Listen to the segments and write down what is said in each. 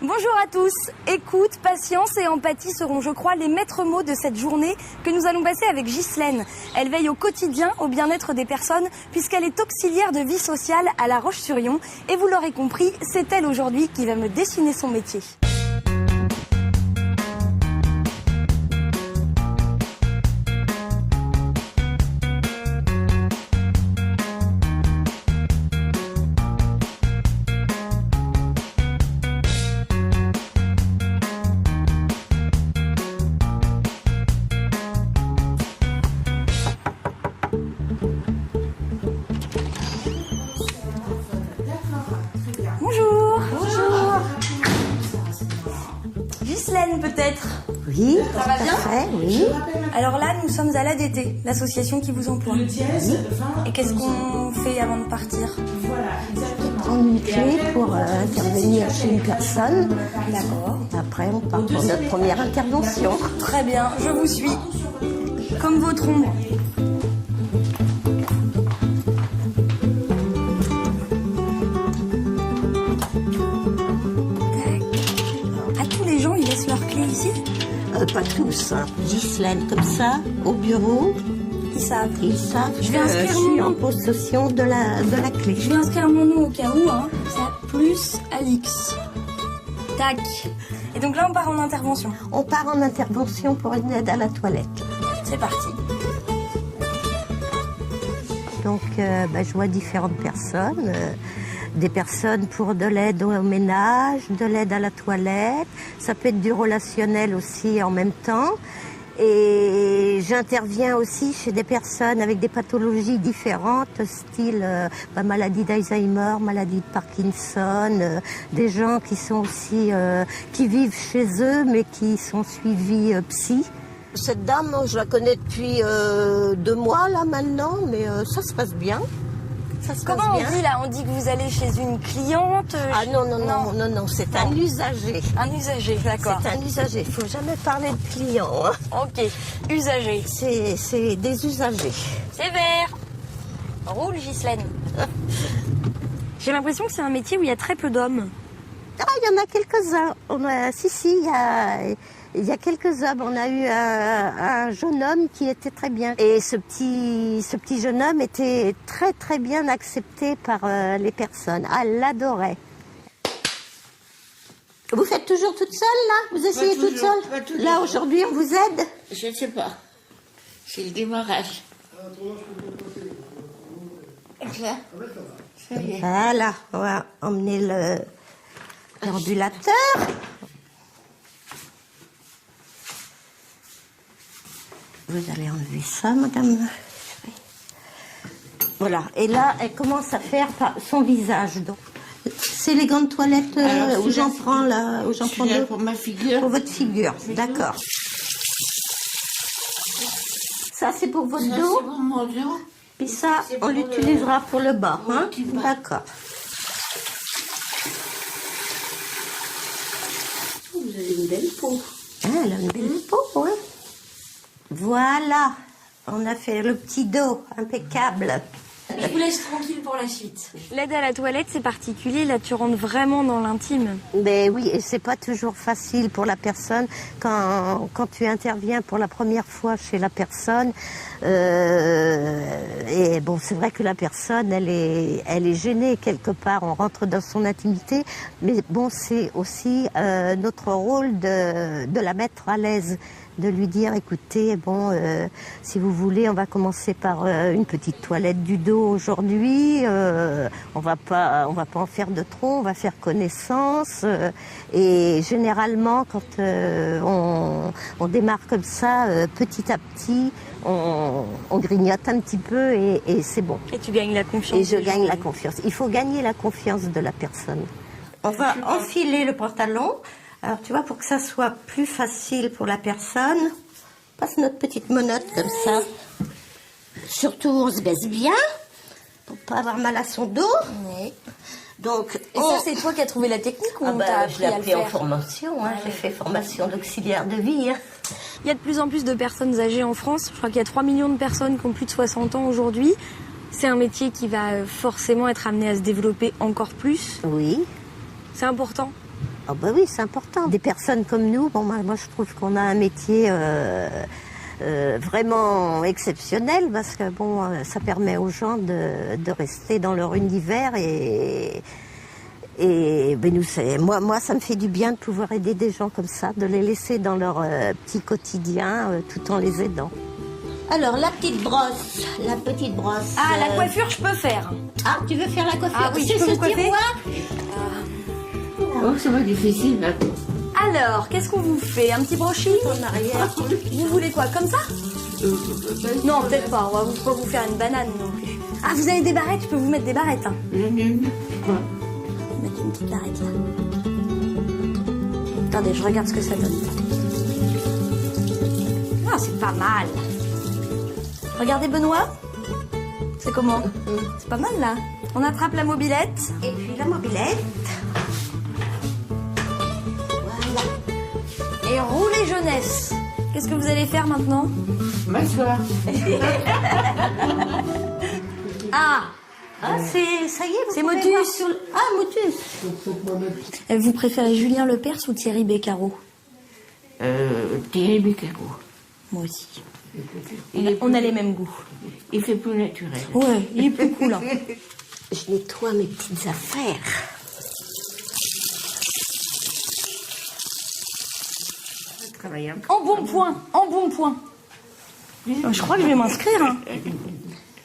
Bonjour à tous. Écoute, patience et empathie seront, je crois, les maîtres mots de cette journée que nous allons passer avec Ghislaine. Elle veille au quotidien au bien-être des personnes puisqu'elle est auxiliaire de vie sociale à La Roche-sur-Yon. Et vous l'aurez compris, c'est elle aujourd'hui qui va me dessiner son métier. Bonjour. Bonjour. Ghislaine peut-être? Oui, ça va bien? fait, oui. Alors là, nous sommes à l'ADT, l'association qui vous emploie. Et qu'est-ce qu'on fait avant de partir? On une clé pour intervenir chez une personne. D'accord. Après, on part pour notre première intervention. Très bien, je vous suis. Comme votre ombre. À tous les gens, ils laissent leurs clés ici? Pas tous, hein. Ghislaine, comme ça, au bureau. Ils savent. Ils savent Je que vais inscrire je suis mon en nom. possession de la clé. Je vais inscrire mon nom au cas où, hein. Ça, plus Alix. Tac. Et donc là, on part en intervention. On part en intervention pour une aide à la toilette. C'est parti. Donc, je vois différentes personnes. Des personnes pour de l'aide au ménage, de l'aide à la toilette. Ça peut être du relationnel aussi en même temps. Et j'interviens aussi chez des personnes avec des pathologies différentes, style maladie d'Alzheimer, maladie de Parkinson, des gens qui sont aussi qui vivent chez eux mais qui sont suivis psy. Cette dame, je la connais depuis 2 mois là maintenant, mais ça se passe bien. Ça se Comment passe on bien. dit là? On dit que vous allez chez une cliente? Ah non, c'est un usager. Un usager, d'accord. C'est un usager, il faut jamais parler de client. Hein. Ok, usager. C'est des usagers. C'est vert. Roule, Ghislaine. J'ai l'impression que c'est un métier où il y a très peu d'hommes. Ah, il y en a quelques-uns. Il y a quelques hommes. On a eu un jeune homme qui était très bien. Et ce petit jeune homme était très très bien accepté par les personnes. Ah, elle l'adorait. Vous faites toujours toute seule là? Vous essayez toute seule? Là aujourd'hui on vous aide? Je ne sais pas. C'est le démarrage. Là. Ça y est. Voilà, on va emmener le l'ambulateur. Vous allez enlever ça, madame. Voilà, et là, elle commence à faire son visage. Donc, c'est les gants de toilette Alors, où j'en prends là, où j'en prends Celui-là deux pour ma figure. pour votre figure. D'accord. Ça, c'est pour votre Ça, dos. c'est pour mon dos. Puis ça, c'est on pour l'utilisera pour le bas. pour Hein? le petit bas. D'accord. Vous avez une belle peau. Ah, elle a une belle peau, ouais. Voilà, on a fait le petit dos, impeccable. Je vous laisse tranquille pour la suite. L'aide à la toilette, c'est particulier. Là, tu rentres vraiment dans l'intime. Mais oui, et c'est pas toujours facile pour la personne quand tu interviens pour la première fois chez la personne. Et bon, c'est vrai que la personne, elle est gênée quelque part. On rentre dans son intimité, mais bon, c'est aussi notre rôle de la mettre à l'aise. De lui dire, écoutez, bon, si vous voulez, on va commencer par une petite toilette du dos aujourd'hui. On va pas en faire de trop. On va faire connaissance. Et généralement, quand on démarre comme ça, petit à petit, on grignote un petit peu et c'est bon. Et tu gagnes la confiance. Et je gagne la confiance. Il faut gagner la confiance de la personne. On va enfiler le pantalon. Alors, tu vois, pour que ça soit plus facile pour la personne, on passe notre petite menotte comme ça. Surtout, on se baisse bien, pour pas avoir mal à son dos. Oui. Donc, Et ça, c'est toi qui as trouvé la technique ou on t'a je appris l'ai à le appris en faire? formation. Hein. J'ai fait formation d'auxiliaire de vie. Hein. Il y a de plus en plus de personnes âgées en France. Je crois qu'il y a 3 millions de personnes qui ont plus de 60 ans aujourd'hui. C'est un métier qui va forcément être amené à se développer encore plus. Oui. C'est important. Ah bah oui, c'est important. Des personnes comme nous, bon, moi je trouve qu'on a un métier vraiment exceptionnel parce que bon, ça permet aux gens de rester dans leur univers et ben nous, moi, ça me fait du bien de pouvoir aider des gens comme ça, de les laisser dans leur petit quotidien tout en les aidant. Alors, la petite brosse. Ah, la coiffure, je peux faire. Ah, tu veux faire la coiffure? Ah oui, c'est je peux ce vous coiffer tiroir. Oh, c'est pas difficile, là. Alors, qu'est-ce qu'on vous fait? Un petit brochis? En arrière. Vous voulez quoi? Comme ça? Non, peut-être pas. On va pas vous faire une banane non plus. Ah, vous avez des barrettes? Je peux vous mettre des barrettes. Hein. Quoi? Mettre une petite barrette là. Attendez, je regarde ce que ça donne. Ah, c'est pas mal. Regardez Benoît. C'est comment? C'est pas mal là. On attrape la mobilette. Et puis la mobilette. Et rouler jeunesse. Qu'est-ce que vous allez faire maintenant? M'asseoir. Ah, Ah, ça y est, vous c'est pouvez Motus. voir sur le- Ah, Motus. Vous préférez Julien Lepers ou Thierry Beccaro? Thierry Beccaro. Moi aussi. Il On a les mêmes goûts. Il fait plus naturel. Ouais, il est plus cool. Hein. Je nettoie mes petites affaires. Travailler En bon point, en bon point. Je crois que je vais m'inscrire. Hein.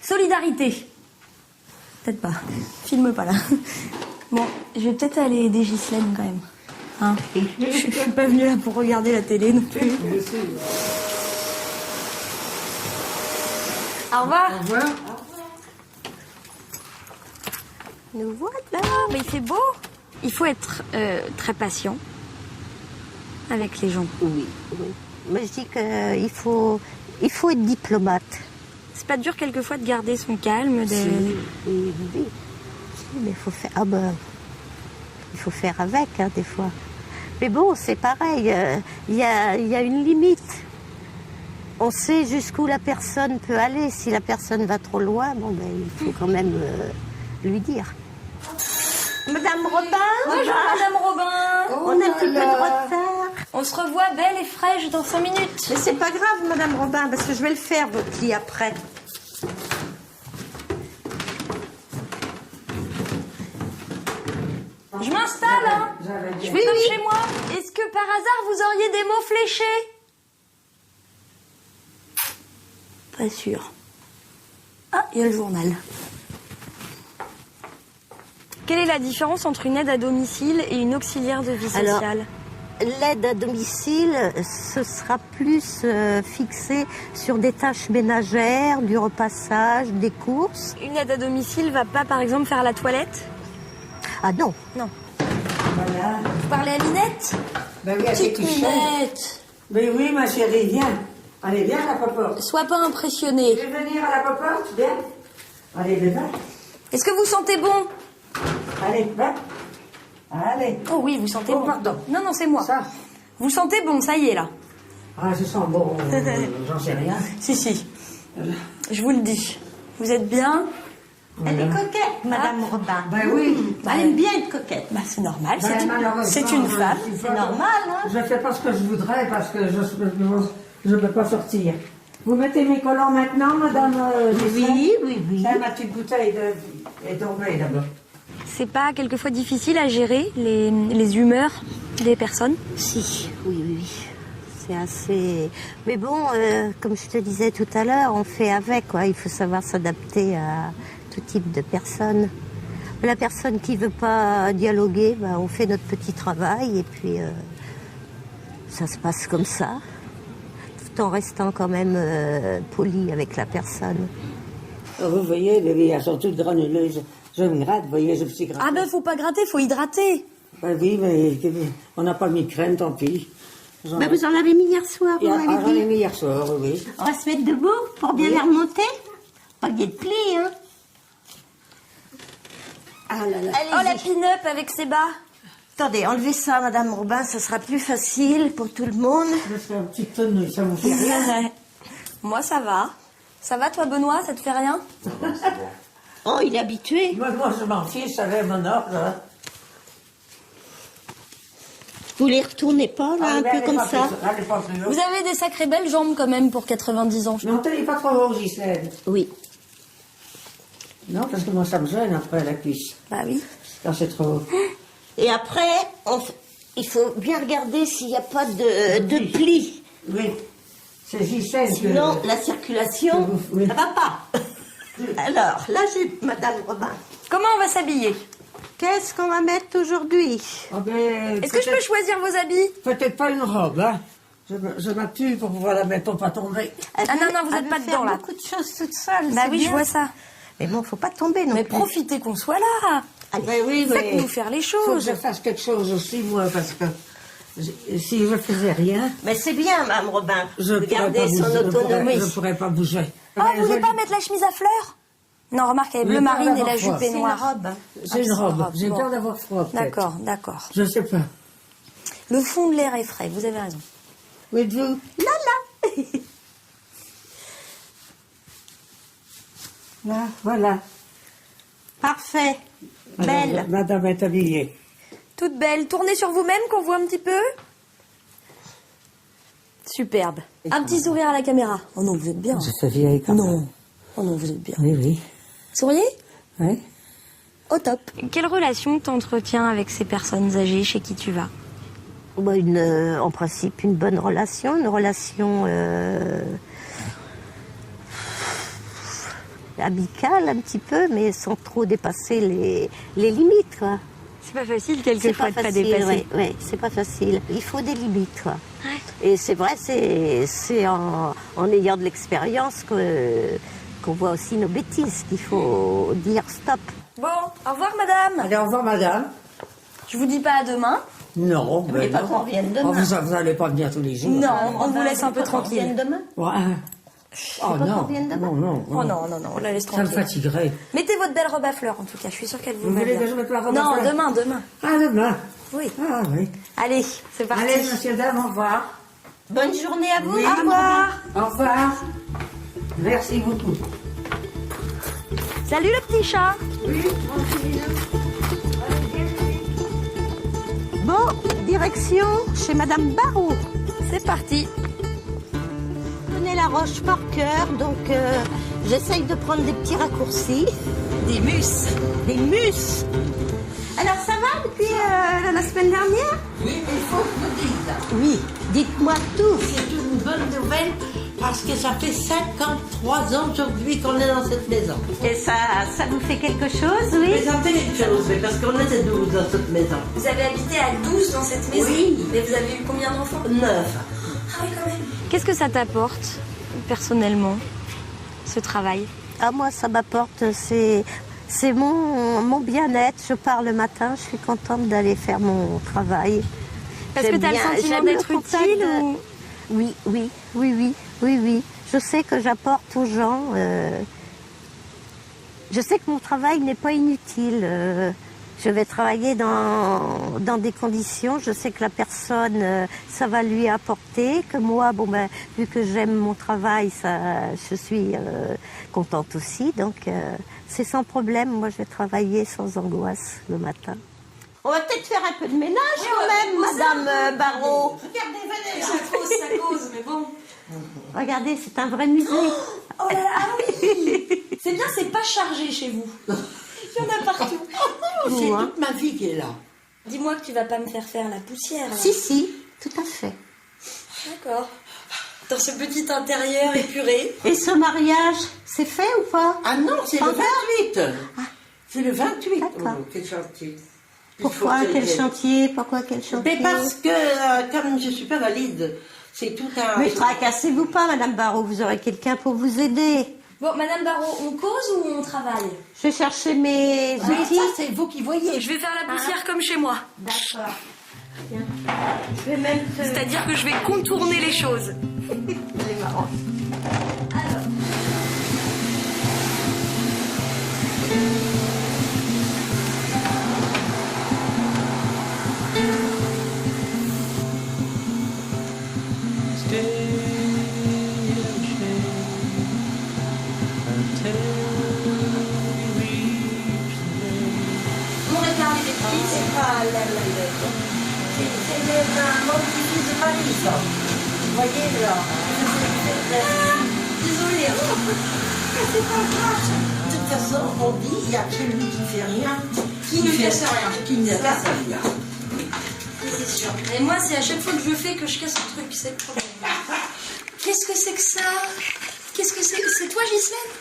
Solidarité. Peut-être pas. Filme pas là. Bon, je vais peut-être aller aider Ghislaine quand même. Hein. Je suis pas venue là pour regarder la télé non plus. Au revoir. Au revoir. Nous voilà. Mais il fait beau. Il faut être très patient avec les gens. Oui, oui. Moi, je dis qu'il faut être diplomate. C'est pas dur quelquefois de garder son calme. Oui, oui, oui. Si, mais il faut faire. Ah ben, il faut faire avec, hein, des fois. Mais bon, c'est pareil. Il y a une limite. On sait jusqu'où la personne peut aller. Si la personne va trop loin, bon, ben, il faut quand même lui dire. Madame Robin, Bonjour Madame Robin. on a un petit peu de retard. On se revoit belle et fraîche dans 5 minutes. Mais c'est pas grave, Madame Robin, parce que je vais le faire, votre lit, après. Je m'installe, hein. Je fais comme chez moi. Est-ce que par hasard vous auriez des mots fléchés? Pas sûr. Ah, il y a le journal. Quelle est la différence entre une aide à domicile et une auxiliaire de vie Alors, sociale? L'aide à domicile, ce sera plus fixé sur des tâches ménagères, du repassage, des courses. Une aide à domicile va pas, par exemple, faire la toilette? Ah non, Non. Voilà. Vous parlez à Linette? Ben oui, elle Petite s'est couchée. Linette. Ben oui, ma chérie, viens. Allez, viens à la popote. Sois pas impressionnée. Tu veux venir à la popote? Viens. Allez, viens. Est-ce que vous sentez bon? Allez, va. Allez. Oh oui, vous sentez Oh, bon. pardon. Non, non, c'est moi. Ça. Vous sentez bon, ça y est, là. Ah, je sens bon. J'en sais rien. Si, si. Je vous le dis. Vous êtes bien? elle est coquette, Madame Robin. Ben oui. Elle aime bien être coquette. Bah, c'est normal. Ben, malheureusement, C'est une femme. C'est normal, hein. Je fais pas ce que je voudrais parce que je peux pas sortir. Vous mettez mes collants maintenant, madame Oui, oui, oui. Ça, ma petite bouteille est tombée là-bas. C'est pas quelquefois difficile à gérer les humeurs des personnes? Si, oui, oui, oui. C'est assez... Mais bon, comme je te disais tout à l'heure, on fait avec, quoi. Il faut savoir s'adapter à tout type de personnes. La personne qui veut pas dialoguer, ben, on fait notre petit travail et puis ça se passe comme ça, tout en restant quand même poli avec la personne. Vous voyez, les filles, elles sont toutes granuleuses. Je me gratte, vous voyez, je me suis gratté. Ah ben, faut pas gratter, faut hydrater. Ben oui, mais on n'a pas mis de crème, tant pis. Ben, vous en avez mis hier soir, vous J'en m'avez ai dit. mis hier soir, oui. On va se mettre debout pour bien les remonter. Pas qu'il y ait de plis, hein. Ah là là. Oh, la pin-up avec ses bas. Attendez, enlevez ça, Madame Robin, ça sera plus facile pour tout le monde. Je fais un petit tonneau, ça vous fait rien. Moi, ça va. Ça va, toi, Benoît? Ça te fait rien? Oh, il est habitué. Moi, je m'en fiche, ça fait mon ordre. Hein. Vous les retournez pas, là, un peu comme ça? Vous avez des sacrées belles jambes quand même pour 90 ans. Mais on n'est pas trop haut, Gisèle. Oui. Non, parce que moi, ça me gêne après la cuisse. Bah oui. Quand c'est trop haut. Et après, il faut bien regarder s'il n'y a pas de plis. Oui. C'est Gisèle que... Sinon, la circulation, Oui. ça va pas. Alors, là, j'ai Madame Robin. Comment on va s'habiller? Qu'est-ce qu'on va mettre aujourd'hui? Ah ben, Est-ce que je peux choisir vos habits? peut-être pas une robe, hein. Je m'appuie pour pouvoir la mettre pour pas tomber. Ah non, non, vous n'êtes pas dedans là. Beaucoup de choses toute seule. Bah c'est oui, bien. je vois ça. Mais bon, faut pas tomber non Mais plus. profitez qu'on soit là. Ben oui, mais Faites-nous faire les faut que choses. je fasse quelque chose aussi, moi, parce que si je faisais rien, Mais c'est bien, Madame Robin, je de pourrais garder pas son bouger, autonomie. je pourrais pas bouger. Ah, vous voulez J'ai- pas mettre la chemise à fleurs? Non, remarque, elle est J'ai bleu peur marine et d'avoir la froid. jupe est C'est noire. J'ai une robe. J'ai bon. peur d'avoir froid, peut-être. D'accord, d'accord. Je sais pas. Le fond de l'air est frais, vous avez raison. Où êtes-vous? Là, voilà. Parfait. Madame- Belle. Madame est habillée. Toute belle. Tournez sur vous-même qu'on voit un petit peu. Superbe. Un petit sourire à la caméra. Oh non, vous êtes bien. Je suis vieille quand même. Non. Oh non, vous êtes bien. Oui, oui. Souriez? Oui. Au top. Quelle relation t'entretiens avec ces personnes âgées chez qui tu vas? Bah, en principe, une bonne relation, une relation amicale un petit peu, mais sans trop dépasser les limites, quoi. C'est pas facile C'est quelquefois de pas dépasser. oui, c'est pas facile. Il faut des limites, quoi. Et c'est vrai, c'est en ayant de l'expérience qu'on voit aussi nos bêtises, qu'il faut dire stop. Bon, au revoir madame. Allez, au revoir, madame. Je vous dis pas à demain. Non, ben pas non. qu'on revienne Oh, demain. vous allez pas venir tous les jours. Non, on vous laisse un peu On revient tranquille. demain. Ouais. Oh pas non. qu'on vienne demain. Non, non. Oh non, non, non, on la laisse Ça me tranquille. fatiguerait. Mettez votre belle robe à fleurs en tout cas, je suis sûre qu'elle vous Vous va voulez bien. que je mette la robe à Non, fleurs demain, demain. Ah, demain. Oui. Ah, oui. Allez, c'est parti. Allez, monsieur, dame, au revoir. Bonne journée à vous. Oui. Au revoir. Au revoir. Merci beaucoup. Salut le petit chat. Bon, direction chez Madame Barrault. C'est parti. Je connais la Roche par cœur, donc j'essaye de prendre des petits raccourcis. Des musses. Des mus. Alors ça va depuis la semaine dernière? Oui, il faut que vous dites. Oui, dites-moi tout. C'est une bonne nouvelle parce que ça fait 53 ans aujourd'hui qu'on est dans cette maison. Et ça vous fait quelque chose, oui? Présentez quelque chose, mais parce qu'on était 12 dans cette maison. Vous avez habité à 12 dans cette maison? Oui. Mais vous avez eu combien d'enfants? 9. Ah oui, quand même. Qu'est-ce que ça t'apporte, personnellement, ce travail? Ah, moi, ça m'apporte, c'est mon bien-être. Je pars le matin, je suis contente d'aller faire mon travail. Parce que J'aime tu as le bien- sentiment j'aime le d'être contact utile de- ou... Oui. Je sais que j'apporte aux gens. Je sais que mon travail n'est pas inutile. Je vais travailler dans des conditions. Je sais que la personne, ça va lui apporter. Que moi, bon ben, vu que j'aime mon travail, je suis contente aussi. Donc, c'est sans problème. Moi, je vais travailler sans angoisse le matin. On va peut-être faire un peu de ménage quand même, Madame Barrault. Ça cause, mais bon. Regardez, c'est un vrai musée. Oh là là, ah oui. C'est bien, c'est pas chargé chez vous. Il y en a partout. C'est toute ma vie qui est là. Dis-moi que tu vas pas me faire faire la poussière. là. Si, tout à fait. D'accord. Dans ce petit intérieur épuré. Et ce mariage, c'est fait ou pas? Ah non, c'est le 28. C'est le 28. D'accord. Oh, quel chantier. Pourquoi? Il faut Quel que- chantier? Pourquoi quel chantier? Mais parce que, comme je suis pas valide, c'est tout un... Mais tracassez-vous pas, Madame Barrault, vous aurez quelqu'un pour vous aider. Bon, Madame Barrault, on cause ou on travaille? Je vais chercher mes Mais outils. ça, c'est vous qui voyez. Je vais faire la poussière comme chez moi. D'accord. Je vais même te... C'est-à-dire que je vais contourner les choses. C'est marrant. On réparé des petits, c'est pas la mon petit-fils de Paris, ça. Vous voyez, là. Désolée. C'est pas grave. De toute façon, on dit, il y a celui qui fait rien. Qui ne casse rien. Qui ne casse rien. C'est sûr. Et moi, c'est à chaque fois que je fais que je casse un truc, c'est le problème. Qu'est-ce que c'est que ça? Qu'est-ce que c'est? C'est toi, Ghislaine?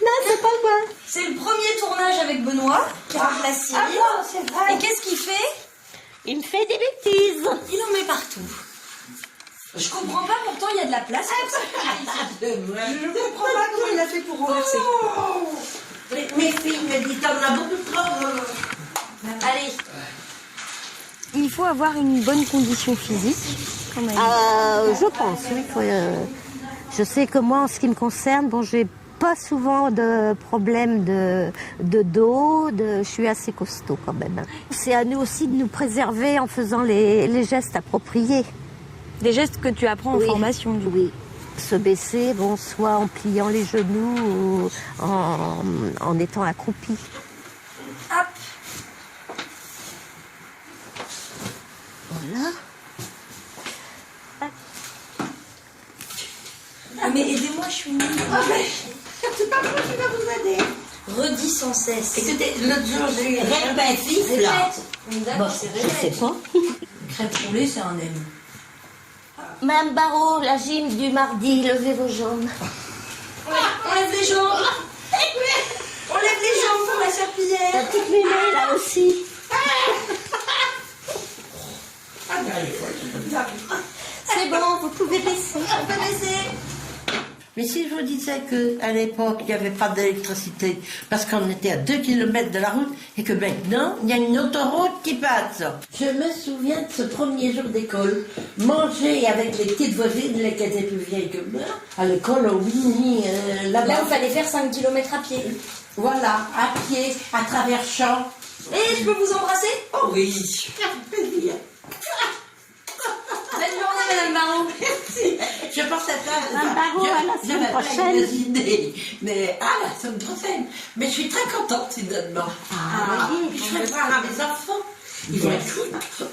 Non, c'est pas moi. C'est le premier tournage avec Benoît, qui remplace Cyril. Ah non, c'est vrai. Et qu'est-ce qu'il fait? Il me fait des bêtises. Il en met partout. Je comprends pas, pourtant il y a de la place pour ça. Je ne comprends pas comment il a fait pour renverser. Mes filles me disent, t'en as beaucoup trop. Allez. Il faut avoir une bonne condition physique, quand même. Je pense, oui. Je sais que moi, en ce qui me concerne, bon, j'ai pas souvent de problèmes de dos, je suis assez costaud quand même. C'est à nous aussi de nous préserver en faisant les gestes appropriés. Des gestes que tu apprends en formation, du coup. Oui. Se baisser, bon, soit en pliant les genoux ou en étant accroupi. Hop. Voilà. Ah, mais aidez-moi, je suis nulle. C'est pas moi qui va vous aider. Redis sans cesse. Écoutez, l'autre jour, j'ai eu un répétitif, là. Répète. D'accord, c'est Je sais répète. pas. Crêpe roulée, c'est un M. Madame Barrault, la gym du mardi, levez vos jambes. On lève les jambes. On lève les jambes pour la La serpillière. petite mémé, là aussi. C'est bon, vous pouvez baisser. On peut baisser. Mais si je vous disais qu'à l'époque, il n'y avait pas d'électricité, parce qu'on était à 2 km de la route, et que maintenant, il y a une autoroute qui passe. Je me souviens de ce premier jour d'école, manger avec les petites voisines, les qui étaient plus vieilles que moi, à l'école au Winnie, là-bas. Là, il fallait faire 5 km à pied. Voilà, à pied, à travers champs. Et je peux vous embrasser? Oh oui, ça fait plaisir. Belle journée, Madame Barrault. Je pensais pas. Madame Barrault, à la semaine prochaine. Des idées, mais à la semaine prochaine. Mais je suis très contente, finalement. Je vais voir à mes enfants. Ils vont être contents.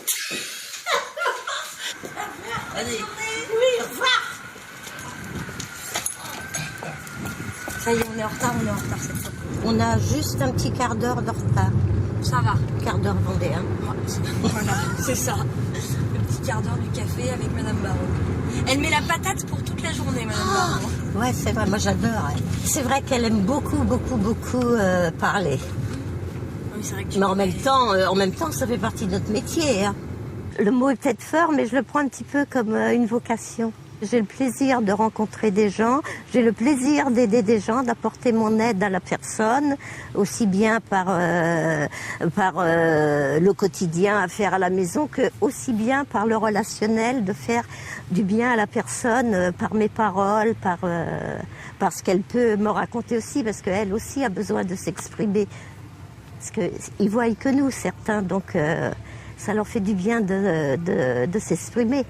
Allez. Oui, au revoir. Ça y est, on est en retard cette fois. On a juste un petit quart d'heure de retard. Ça va. Quart d'heure vendéen. Voilà, c'est ça. Le petit quart d'heure du café avec Madame Barrault. Elle met la patate pour toute la journée, Madame Barrault. Ouais, c'est vrai, moi j'adore. Elle. C'est vrai qu'elle aime beaucoup parler. Oui, c'est vrai que tu Mais en même temps, ça fait partie de notre métier. Hein. Le mot est peut-être fort, mais je le prends un petit peu comme une vocation. J'ai le plaisir de rencontrer des gens, j'ai le plaisir d'aider des gens, d'apporter mon aide à la personne, aussi bien par le quotidien à faire à la maison que aussi bien par le relationnel, de faire du bien à la personne par mes paroles, par ce qu'elle peut me raconter aussi, parce qu'elle aussi a besoin de s'exprimer. Parce qu'ils voient que nous, certains, donc ça leur fait du bien de s'exprimer.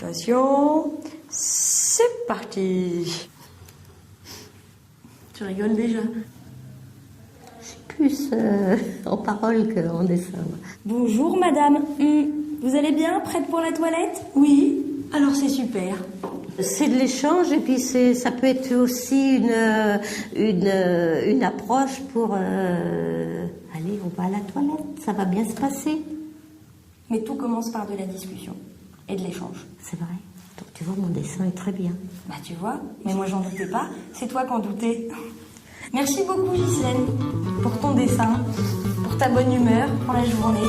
Attention, c'est parti. Tu rigoles déjà? Plus en parole qu'en dessin. Bonjour madame, vous allez bien? Prête pour la toilette? Oui. Alors c'est super. C'est de l'échange et puis ça peut être aussi une approche pour allez, on va à la toilette, ça va bien se passer. Mais tout commence par de la discussion et de l'échange. C'est vrai. Donc tu vois, mon dessin est très bien. Bah tu vois, mais moi j'en doutais pas, c'est toi qu'en doutais. Merci beaucoup Ghislaine pour ton dessin, pour ta bonne humeur, pour la journée.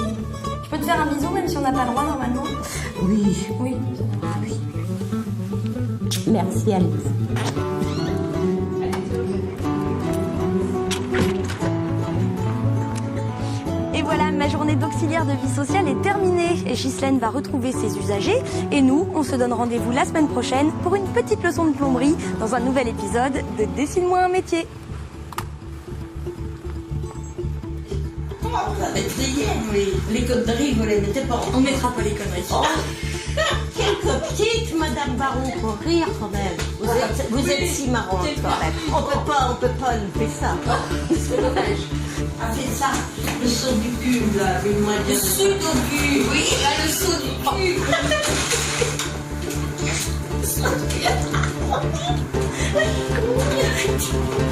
Je peux te faire un bisou même si on n'a pas le droit normalement? Oui. Oui. Oui. Merci Alice. Et voilà, ma journée d'auxiliaire de vie sociale est terminée. Et Ghislaine va retrouver ses usagers. Et nous, on se donne rendez-vous la semaine prochaine pour une petite leçon de plomberie dans un nouvel épisode de Dessine-moi un métier. Vous avez essayé, mais les conneries, vous les mettez pas. On mettra pas les conneries. Oh, quelle que petite, Madame Baron, pour rire quand même. Vous êtes si marrante quand même. On peut pas louper ça. C'est dommage. A fait ça, le saut du cul, là, avec moi. Le saut du cul. Oui, là, le saut du cul. Le saut du cul.